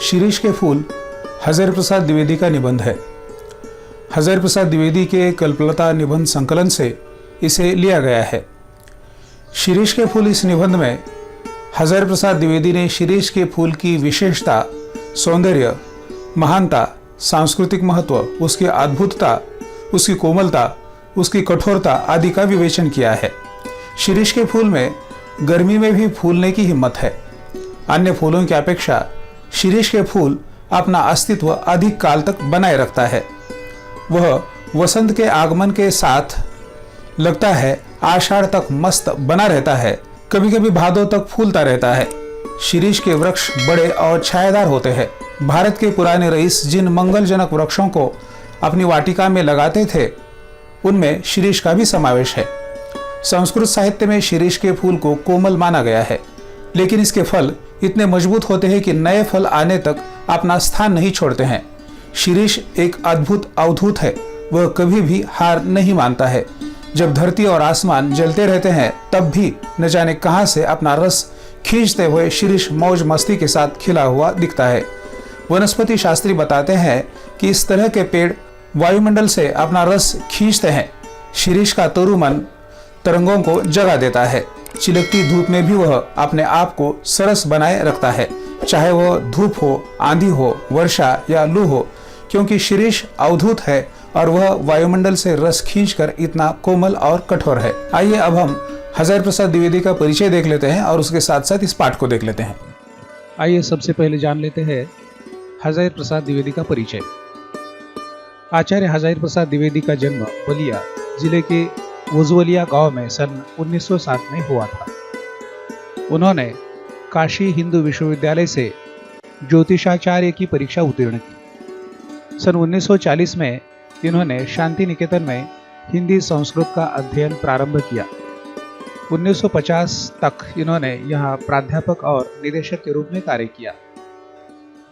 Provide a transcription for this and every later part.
शिरीष के फूल हज़ार प्रसाद द्विवेदी का निबंध है। हज़ार प्रसाद द्विवेदी के कल्पलता निबंध संकलन से इसे लिया गया है। शिरीष के फूल इस निबंध में हज़ार प्रसाद द्विवेदी ने शिरीष के फूल की विशेषता, सौंदर्य, महानता, सांस्कृतिक महत्व, उसकी अद्भुतता, उसकी कोमलता, उसकी कठोरता आदि का विवेचन किया है। शिरीष के फूल में गर्मी में भी फूलने की हिम्मत है। अन्य फूलों की अपेक्षा शिरीष के फूल अपना अस्तित्व अधिक काल तक बनाए रखता है। वह वसंत के आगमन के साथ लगता है आषाढ़ तक मस्त बना रहता है, कभी कभी भादों तक फूलता रहता है। शिरीष के वृक्ष बड़े और छायादार होते हैं। भारत के पुराने रईस जिन मंगलजनक वृक्षों को अपनी वाटिका में लगाते थे, उनमें शिरीष का भी समावेश है। संस्कृत साहित्य में शिरीष के फूल को कोमल माना गया है, लेकिन इसके फल इतने मजबूत होते हैं कि नए फल आने तक अपना स्थान नहीं छोड़ते हैं। शिरीष एक अद्भुत अवधूत है। वह कभी भी हार नहीं मानता है। जब धरती और आसमान जलते रहते हैं, तब भी न जाने कहां से अपना रस खींचते हुए शिरीष मौज मस्ती के साथ खिला हुआ दिखता है। वनस्पति शास्त्री बताते हैं कि इस तरह के पेड़ वायुमंडल से अपना रस खींचते हैं। शिरीष का तरुमन तरंगों को जगा देता है। चिलकती धूप में भी वह अपने आप को सरस बनाए रखता है, चाहे वह धूप हो, आंधी हो, वर्षा या लू हो, क्योंकि शिरीष अवधूत है और वह वायुमंडल से रस खींचकर इतना कोमल और कठोर है। आइए अब हम हज़ार प्रसाद द्विवेदी का परिचय देख लेते हैं और उसके साथ साथ इस पाठ को देख लेते हैं। आइए सबसे पहले जान लेते हैं हज़ार प्रसाद द्विवेदी का परिचय। आचार्य हज़ार प्रसाद द्विवेदी का जन्म बलिया जिले के वुजवलिया गांव में सन 1907 में हुआ था। उन्होंने काशी हिंदू विश्वविद्यालय से ज्योतिषाचार्य की परीक्षा उत्तीर्ण की। सन 1940 में इन्होंने शांति निकेतन में हिंदी संस्कृत का अध्ययन प्रारंभ किया। 1950 तक इन्होंने यहाँ प्राध्यापक और निदेशक के रूप में कार्य किया।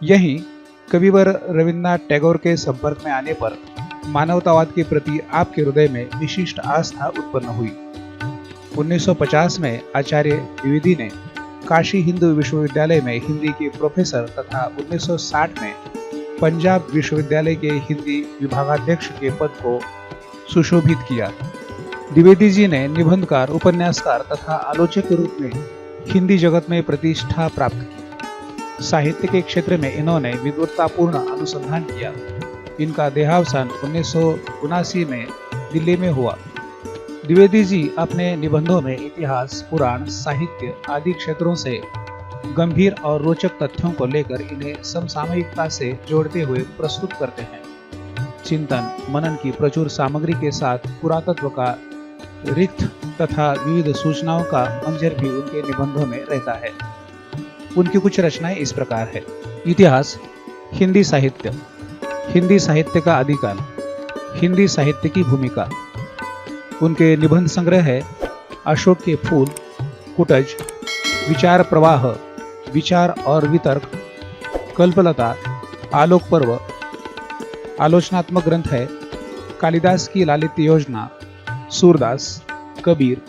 यहीं कविवर रविन्द्रनाथ टैगोर के संपर्क में आने पर मानवतावाद के प्रति आपके हृदय में विशिष्ट आस्था उत्पन्न हुई। 1950 में आचार्य द्विवेदी ने काशी हिंदू विश्वविद्यालय में हिंदी के प्रोफेसर तथा 1960 में पंजाब विश्वविद्यालय के हिंदी विभागाध्यक्ष के पद को सुशोभित किया। द्विवेदी जी ने निबंधकार, उपन्यासकार तथा आलोचक के रूप में हिंदी जगत में प्रतिष्ठा प्राप्त की। साहित्य के क्षेत्र में इन्होंने विद्वत्तापूर्ण अनुसंधान किया। इनका देहावसान 1979 में दिल्ली में हुआ। द्विवेदी जी अपने निबंधों में इतिहास, पुराण, साहित्य आदि क्षेत्रों से गंभीर और रोचक तथ्यों को लेकर इन्हें समसामयिकता से जोड़ते हुए प्रस्तुत करते हैं। चिंतन मनन की प्रचुर सामग्री के साथ पुरातत्व का रिक्त तथा विविध सूचनाओं का मंजर भी उनके निबंधों में रहता है। उनकी कुछ रचनाएं इस प्रकार है। इतिहास, हिंदी साहित्य का आदिकाल, हिंदी साहित्य की भूमिका। उनके निबंध संग्रह है अशोक के फूल, कुटज, विचार प्रवाह, विचार और वितर्क, कल्पलता, आलोक पर्व। आलोचनात्मक ग्रंथ है कालिदास की लालित्य योजना, सूरदास, कबीर,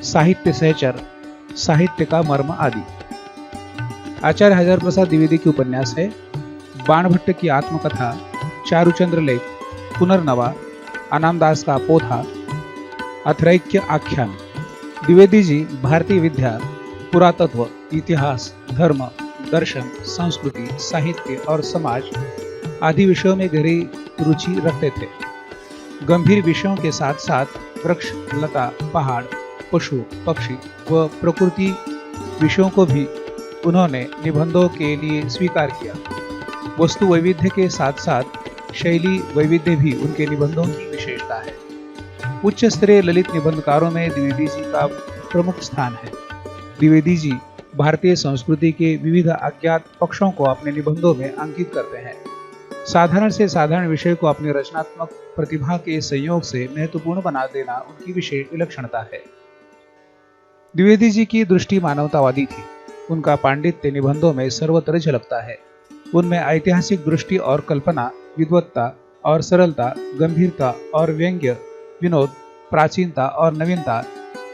साहित्य सहचर, साहित्य का मर्म आदि। आचार्य हज़ार प्रसाद द्विवेदी की उपन्यास है बाणभट्ट की आत्मकथा, चारुचंद्र लेख, पुनर्नवा, अनामदास का पोथा, अथरैक्य आख्यान। द्विवेदी जी भारतीय विद्या, पुरातत्व, इतिहास, धर्म, दर्शन, संस्कृति, साहित्य और समाज आदि विषयों में गहरी रुचि रखते थे। गंभीर विषयों के साथ साथ वृक्ष, लता, पहाड़, पशु, पक्षी व प्रकृति विषयों को भी उन्होंने निबंधों के लिए स्वीकार किया। वस्तु वैविध्य के साथ साथ शैली वैविध्य भी उनके निबंधों की विशेषता है। उच्च स्तरीय ललित निबंधकारों में द्विवेदी जी का प्रमुख स्थान है। द्विवेदी जी भारतीय संस्कृति के विविध अज्ञात पक्षों को अपने निबंधों में अंकित करते हैं। साधारण से साधारण विषय को अपनी रचनात्मक प्रतिभा के संयोग से महत्वपूर्ण बना देना उनकी विशेष विलक्षणता है। द्विवेदी जी की दृष्टि मानवतावादी थी। उनका पांडित्य निबंधों में सर्वत्र झलकता है। उनमें ऐतिहासिक दृष्टि और कल्पना, विद्वत्ता और सरलता, गंभीरता और व्यंग्य, विनोद, प्राचीनता और नवीनता,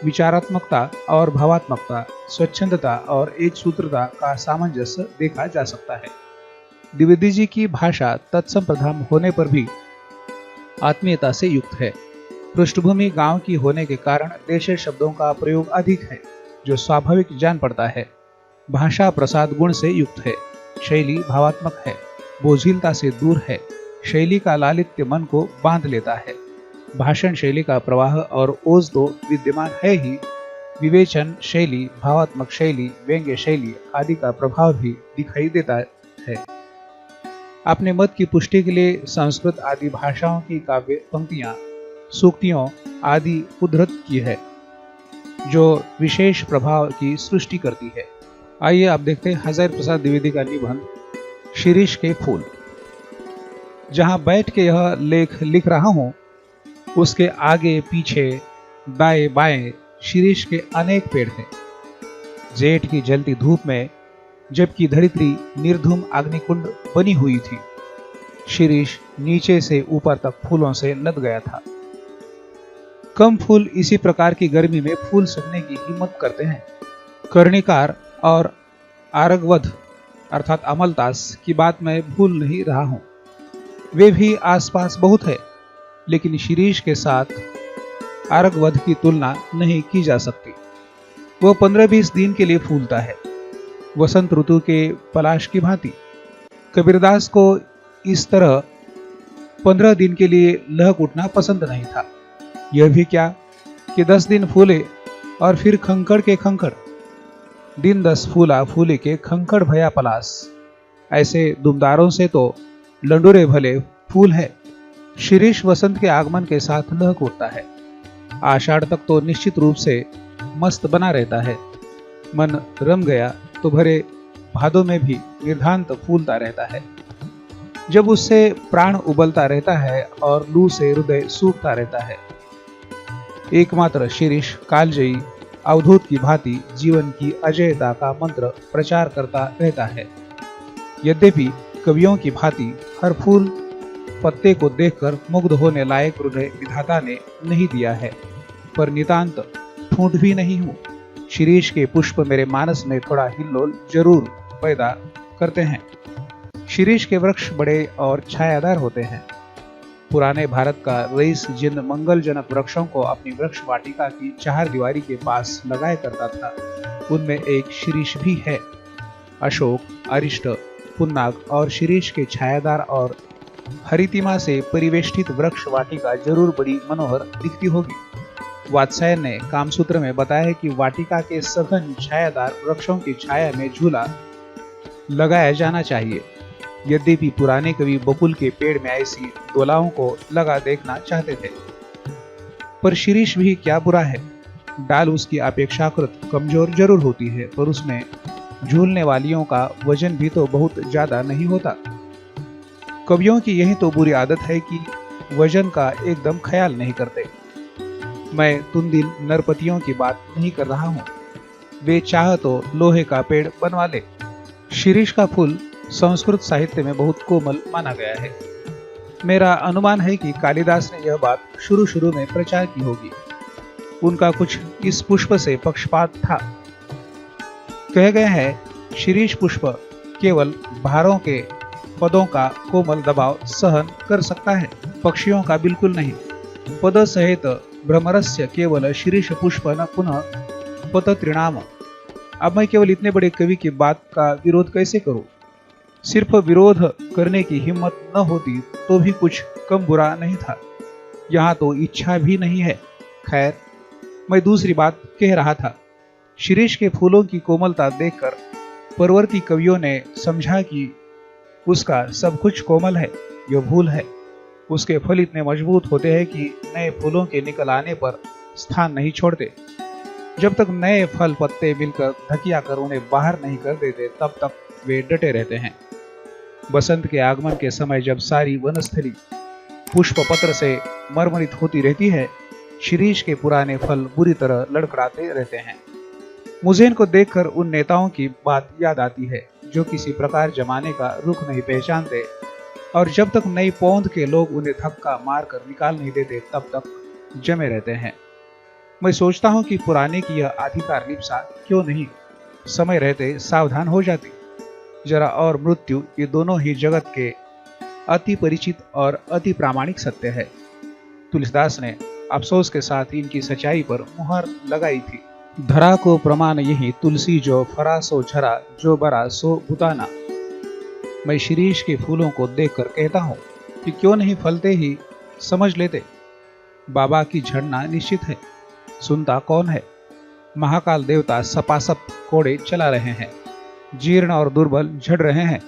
विचारात्मकता और भावात्मकता, स्वच्छंदता और एक सूत्रता का सामंजस्य देखा जा सकता है। द्विवेदी जी की भाषा तत्सम प्रधान होने पर भी आत्मीयता से युक्त है। पृष्ठभूमि गांव की होने के कारण देशीय शब्दों का प्रयोग अधिक है, जो स्वाभाविक जान पड़ता है। भाषा प्रसाद गुण से युक्त है, शैली भावात्मक है, बोझिलता से दूर है, शैली का लालित्य मन को बांध लेता है। भाषण शैली का प्रवाह और ओज तो विद्यमान है ही, विवेचन शैली, भावात्मक शैली, व्यंग्य शैली आदि का प्रभाव भी दिखाई देता है। अपने मत की पुष्टि के लिए संस्कृत आदि भाषाओं की काव्य पंक्तियां, सूक्तियों आदि उद्धृत की है, जो विशेष प्रभाव की सृष्टि करती है। आइए आप देखते हैं हजारी प्रसाद द्विवेदी का निबंध शिरीष के फूल। जहां बैठ के यह लेख लिख रहा हूं, उसके आगे पीछे दाएं बाएं शिरीष के अनेक पेड़ हैं। जेठ की जलती धूप में जबकि धरित्री निर्धूम अग्निकुंड बनी हुई थी, शिरीष नीचे से ऊपर तक फूलों से लद गया था। कम फूल इसी प्रकार की गर्मी में फूल सकने की हिम्मत करते हैं। कर्णिकार और आरगवध अर्थात अमलतास की बात मैं भूल नहीं रहा हूं। वे भी आसपास बहुत है, लेकिन शिरीष के साथ आरगवध की तुलना नहीं की जा सकती। वो 15-20 दिन के लिए फूलता है, वसंत ऋतु के पलाश की भांति। कबीरदास को इस तरह 15 दिन के लिए लहक उठना पसंद नहीं था। यह भी क्या कि 10 दिन फूले और फिर खंखड़ के खंखड़, दिन 10 फूला फूले के खंखड़ भया पलास। ऐसे दुमदारों से तो लंडूरे भले फूल है। शिरीष वसंत के आगमन के साथ लहक उठता है। आषाढ़ तक तो निश्चित रूप से मस्त बना रहता है। मन रम गया तो भरे भादों में भी निर्धांत फूलता रहता है। जब उससे प्राण उबलता रहता है और लू से हृदय सूखता रहता है। एकमात्र शिरीष कालजयी अवधूत की भांति जीवन की अजयता का मंत्र प्रचार करता रहता है। यद्यपि कवियों की भांति हर फूल पत्ते को देखकर मुग्ध होने लायक हृदय विधाता ने नहीं दिया है, पर नितांत ठूंठ भी नहीं हूं। शिरीष के पुष्प मेरे मानस में थोड़ा हिल्लोल जरूर पैदा करते हैं। शिरीष के वृक्ष बड़े और छायादार होते हैं। पुराने भारत का रईस जिन मंगलजनक वृक्षों को अपनी वृक्ष वाटिका की चार दीवारी के पास लगाया करता था, उनमें एक शिरीष भी है। अशोक, अरिष्ट, पुन्नाग और शिरीष के छायादार और हरितिमा से परिवेष्टित वृक्ष वाटिका जरूर बड़ी मनोहर दिखती होगी। वात्सायन ने कामसूत्र में बताया है कि वाटिका के सघन छायादार वृक्षों की छाया में झूला लगाया जाना चाहिए। यद्यपि पुराने कवि बकुल के पेड़ में ऐसी दोलाओं को लगा देखना चाहते थे, पर शिरीष भी क्या बुरा है। डाल उसकी अपेक्षाकृत कमजोर जरूर होती है, पर उसमें झूलने वालियों का वजन भी तो बहुत ज्यादा नहीं होता। कवियों की यही तो बुरी आदत है कि वजन का एकदम ख्याल नहीं करते। मैं तुंदिल नरपतियों की बात नहीं कर रहा हूं। वे चाह तो लोहे का पेड़ बनवा ले। शिरीष का फूल संस्कृत साहित्य में बहुत कोमल माना गया है। मेरा अनुमान है कि कालिदास ने यह बात शुरू में प्रचार की होगी। उनका कुछ इस पुष्प से पक्षपात था। कहे गए हैं शिरीष पुष्प केवल भारों के पदों का कोमल दबाव सहन कर सकता है, पक्षियों का बिल्कुल नहीं। पद सहित भ्रमरस्य केवल शिरीष पुष्प न पुनः पतत्रिणाम। अब मैं केवल इतने बड़े कवि की बात का विरोध कैसे करूं? सिर्फ विरोध करने की हिम्मत न होती तो भी कुछ कम बुरा नहीं था। यहाँ तो इच्छा भी नहीं है। खैर, मैं दूसरी बात कह रहा था। शिरीष के फूलों की कोमलता देखकर परवर्ती कवियों ने समझा कि उसका सब कुछ कोमल है, यह भूल है। उसके फल इतने मजबूत होते हैं कि नए फूलों के निकल आने पर स्थान नहीं छोड़ते। जब तक नए फल पत्ते मिलकर धकिया कर उन्हें बाहर नहीं कर देते, तब तक वे डटे रहते हैं। बसंत के आगमन के समय जब सारी वनस्थली पुष्प पत्र से मरमरित होती रहती है, शिरीष के पुराने फल बुरी तरह लड़खड़ाते रहते हैं। मुझे इनको देखकर उन नेताओं की बात याद आती है जो किसी प्रकार जमाने का रुख नहीं पहचानते, और जब तक नई पौंध के लोग उन्हें धक्का मार कर निकाल नहीं देते तब तक जमे रहते हैं। मैं सोचता हूं कि पुराने की यह अधिकार लिप्सा क्यों नहीं समय रहते सावधान हो जाती। जरा और मृत्यु, ये दोनों ही जगत के अति परिचित और अति प्रामाणिक सत्य है। तुलसीदास ने अफसोस के साथ इनकी सच्चाई पर मुहर लगाई थी। धरा को प्रमाण यही तुलसी जो फरा सो झरा, जो बरा सो बुताना। मैं शिरीष के फूलों को देखकर कहता हूँ कि क्यों नहीं फलते ही समझ लेते। बाबा की झड़ना निश्चित है, सुनता कौन है। महाकाल देवता सपासप कोड़े चला रहे हैं, जीर्ण और दुर्बल झड़ रहे हैं।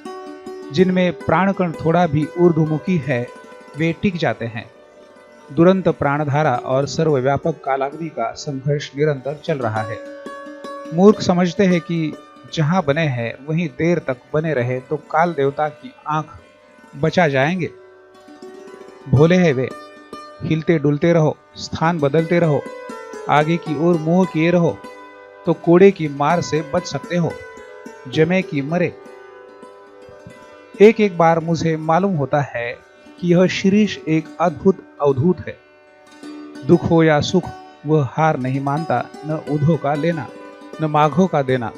जिनमें प्राणकण थोड़ा भी ऊर्ध्वमुखी है वे टिक जाते हैं। दुरंत प्राणधारा और सर्वव्यापक कालाग्नि का संघर्ष निरंतर चल रहा है। मूर्ख समझते हैं कि जहां बने हैं वहीं देर तक बने रहे तो काल देवता की आंख बचा जाएंगे। भोले हैं वे, हिलते डुलते रहो, स्थान बदलते रहो, आगे की ओर मुंह किए रहो तो कोड़े की मार से बच सकते हो, जमे की मरे। एक एक बार मुझे मालूम होता है कि यह शिरीष एक अद्भुत अवधूत है। दुख हो या सुख वह हार नहीं मानता, न उधो का लेना न माघों का देना।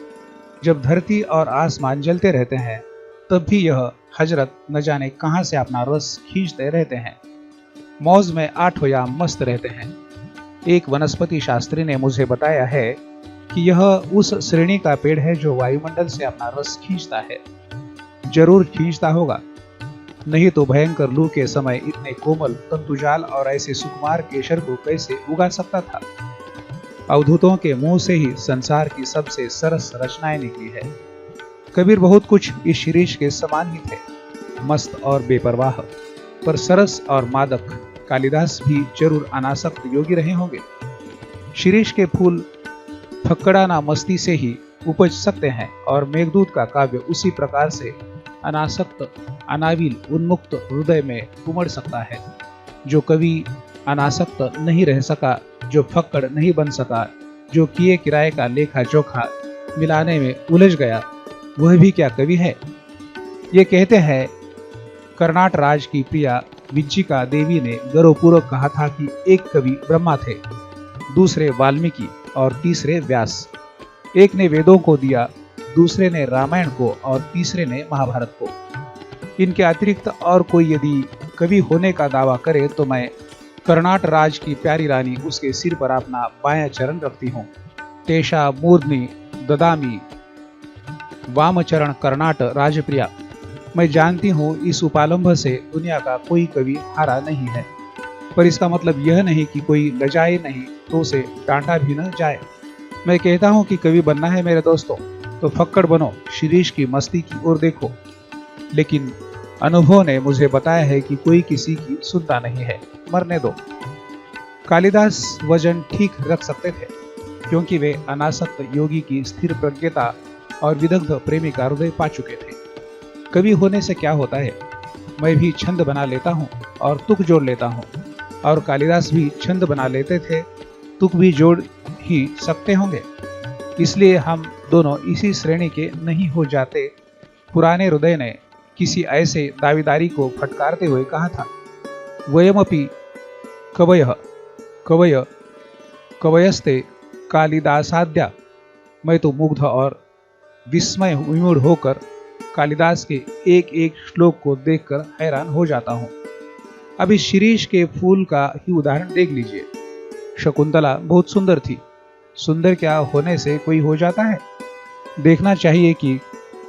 जब धरती और आसमान जलते रहते हैं तब भी यह हजरत न जाने कहां से अपना रस खींचते रहते हैं, मौज में आठो या मस्त रहते हैं। एक वनस्पति शास्त्री ने मुझे बताया है कि यह उस श्रेणी का पेड़ है जो वायुमंडल से अपना रस खींचता है। जरूर खींचता होगा, नहीं तो भयंकर लू के समय इतने कोमल तंतुजाल और ऐसे सुकुमार केशर को कैसे उगा सकता था। अवधूतों के मुंह से ही संसार की सबसे सरस रचनाएं निकली है। कबीर बहुत कुछ इस शिरीष के समान ही थे, मस्त और बेपरवाह, पर सरस और मादक। कालिदास भी जरूर अनासक्त योगी रहे होंगे। शिरीष के फूल फक्कड़ाना मस्ती से ही उपज सकते हैं और मेघदूत का काव्य उसी प्रकार से अनासक्त, अनाविल, उन्मुक्त हृदय में उमड़ सकता है। जो कवि अनासक्त नहीं रह सका, जो फक्कड़ नहीं बन सका, जो किए किराए का लेखा जोखा मिलाने में उलझ गया, वह भी क्या कवि है। ये कहते हैं कर्नाट राज की प्रिया विज्जिका देवी ने गर्वपूर्वक कहा था कि एक कवि ब्रह्मा थे, दूसरे वाल्मीकि और तीसरे व्यास। एक ने वेदों को दिया, दूसरे ने रामायण को और तीसरे ने महाभारत को। इनके अतिरिक्त और कोई यदि कवि होने का दावा करे तो मैं कर्नाट राज की प्यारी रानी उसके सिर पर अपना बायां चरण रखती हूँ। तेषा मूर्धनि ददामी वामचरण कर्नाट राजप्रिया। मैं जानती हूँ इस उपालंभ से दुनिया का कोई कवि हारा नहीं है, पर इसका मतलब यह नहीं कि कोई लजाए नहीं तो उसे डांटा भी न जाए। मैं कहता हूँ कि कवि बनना है मेरे दोस्तों तो फक्कड़ बनो, शिरीष की मस्ती की ओर देखो। लेकिन अनुभव ने मुझे बताया है कि कोई किसी की सुनता नहीं है, मरने दो। कालिदास वजन ठीक रख सकते थे क्योंकि वे अनासक्त योगी की स्थिर प्रज्ञता और विदग्ध प्रेमी का हृदय पा चुके थे। कवि होने से क्या होता है, मैं भी छंद बना लेता हूँ और तुक जोड़ लेता हूँ, और कालिदास भी छंद बना लेते थे, तुक भी जोड़ ही सकते होंगे। इसलिए हम दोनों इसी श्रेणी के नहीं हो जाते। पुराने हृदय ने किसी ऐसे दावेदारी को फटकारते हुए कहा था, वयमपि कवयः कवय कवयस्ते कालिदासाद्या। मैं तो मुग्ध और विस्मय विमूढ़ होकर कालिदास के एक एक श्लोक को देखकर हैरान हो जाता हूँ। अब इस शिरीष के फूल का ही उदाहरण देख लीजिए। शकुंतला बहुत सुंदर थी, सुंदर क्या होने से कोई हो जाता है। देखना चाहिए कि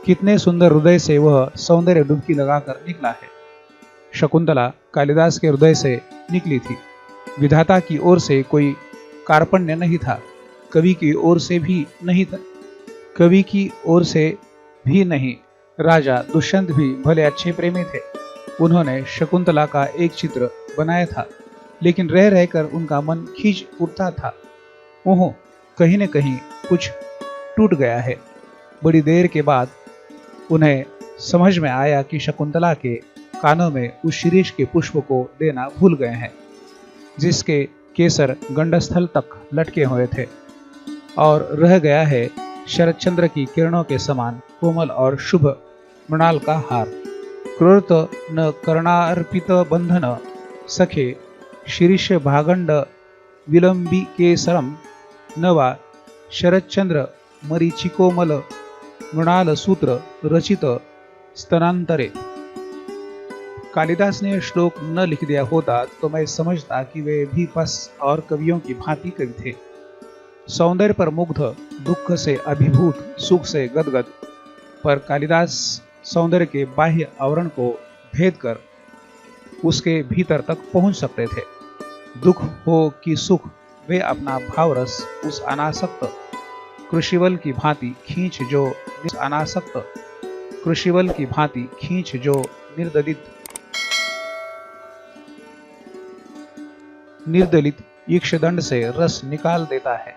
कितने सुंदर हृदय से वह सौंदर्य डुबकी लगाकर निकला है। शकुंतला कालिदास के हृदय से निकली थी। विधाता की ओर से कोई कार्पण्य नहीं था, कवि की ओर से भी नहीं था, कवि की ओर से भी नहीं। राजा दुष्यंत भी भले अच्छे प्रेमी थे, उन्होंने शकुंतला का एक चित्र बनाया था, लेकिन रह रहकर उनका मन खींच उठता था। ओहो, कहीं न कहीं कुछ टूट गया है। बड़ी देर के बाद उन्हें समझ में आया कि शकुंतला के कानों में उस शिरीष के पुष्प को देना भूल गए हैं, जिसके केसर गंडस्थल तक लटके हुए थे, और रह गया है शरदचंद्र की किरणों के समान कोमल और शुभ मृणाल का हार। क्रोध न कर्णार्पित बंधन सखे शिरीष भागंड विलंबी केसरम न वा शरदचंद्र मरीचिकोमल मृणाल सूत्र रचित स्तनांतरे। कालिदास ने श्लोक न लिख दिया होता तो मैं समझता कि वे भी बस और कवियों की भांति कवि थे। सौंदर्य पर मुग्ध, दुख से अभिभूत, सुख से गदगद, पर कालिदास सौंदर्य के बाह्य आवरण को भेद कर उसके भीतर तक पहुंच सकते थे। दुख हो कि सुख, वे अपना भावरस उस अनासक्त कृषिवल की भांति खींच जो निर्दलित इक्षदंड से रस निकाल देता है।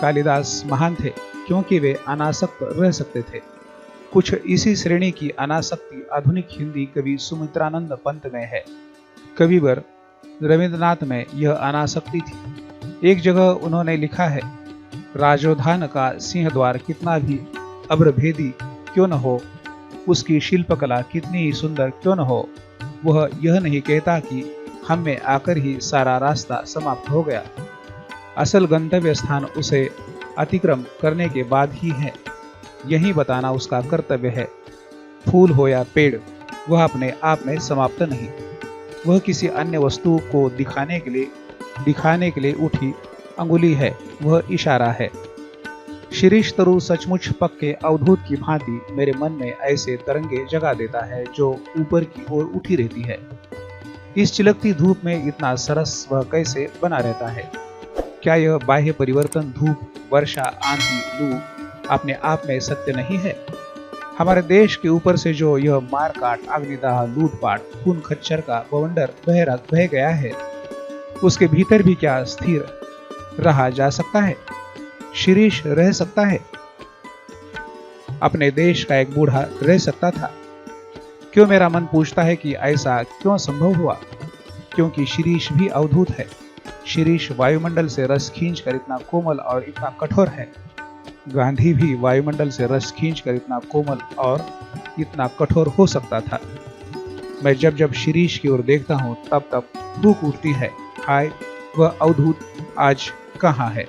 कालिदास महान थे क्योंकि वे अनासक्त रह सकते थे। कुछ इसी श्रेणी की अनासक्ति आधुनिक हिंदी कवि सुमित्रानंद पंत में है। कविवर रविंद्रनाथ में यह अनासक्ति थी। एक जगह उन्होंने लिखा है, राजोधान का सिंह द्वार कितना भी अभ्रभेदी क्यों न हो, उसकी शिल्पकला कितनी ही सुंदर क्यों न हो, वह यह नहीं कहता कि हम में आकर ही सारा रास्ता समाप्त हो गया। असल गंतव्य स्थान उसे अतिक्रम करने के बाद ही है, यही बताना उसका कर्तव्य है। फूल हो या पेड़, वह अपने आप में समाप्त नहीं, वह किसी अन्य वस्तु को दिखाने के लिए उठी अंगुली है, वह इशारा है। शिरीष तरु सचमुच पक्के अवधूत की भांति मेरे मन में ऐसे तरंगे जगा देता है जो ऊपर की ओर उठी रहती है। इस चिलकती धूप में इतना सरस वह कैसे बना रहता है? क्या यह बाह्य परिवर्तन, धूप, वर्षा, आंधी, लू अपने आप में सत्य नहीं है? हमारे देश के ऊपर से जो यह मारकाट, अग्निदाह, लूटपाट, खून खच्चर का बवंडर बह गया है, उसके भीतर भी क्या स्थिर रहा जा सकता है? शिरीष रह सकता है? अपने देश का एक बूढ़ा रह सकता था? क्यों मेरा मन पूछता है कि ऐसा क्यों संभव हुआ? क्योंकि शिरीष भी अवधूत है। शिरीष वायुमंडल से रस खींचकर इतना कोमल और इतना कठोर है। गांधी भी वायुमंडल से रस खींचकर इतना कोमल और इतना कठोर हो सकता था। मैं जब जब शिरीष की ओर देखता हूँ तब तब फूंक उठती है, हाय वह अवधूत आज कहाँ है?